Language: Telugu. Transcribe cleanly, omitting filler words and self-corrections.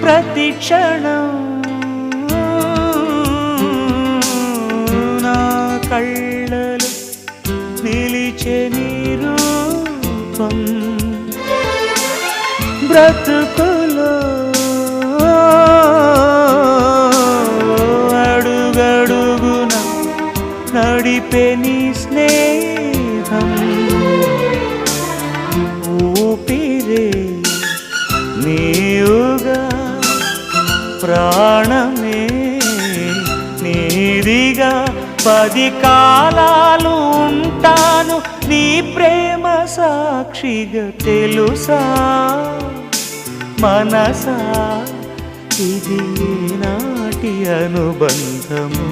ప్రతి క్షణం నా కళ్ళలో నిలిచే నీ రూపం బ్రతుకులో అడుగడుగున నడిపే నీ స్నేహం ఊపిరే నీవుగా ప్రాణమే నీదిగా 10 కాలాలు ఉంటాను నీ ప్రేమ సాక్షిగా తెలుసా మనసా ఇది నాటి అనుబంధము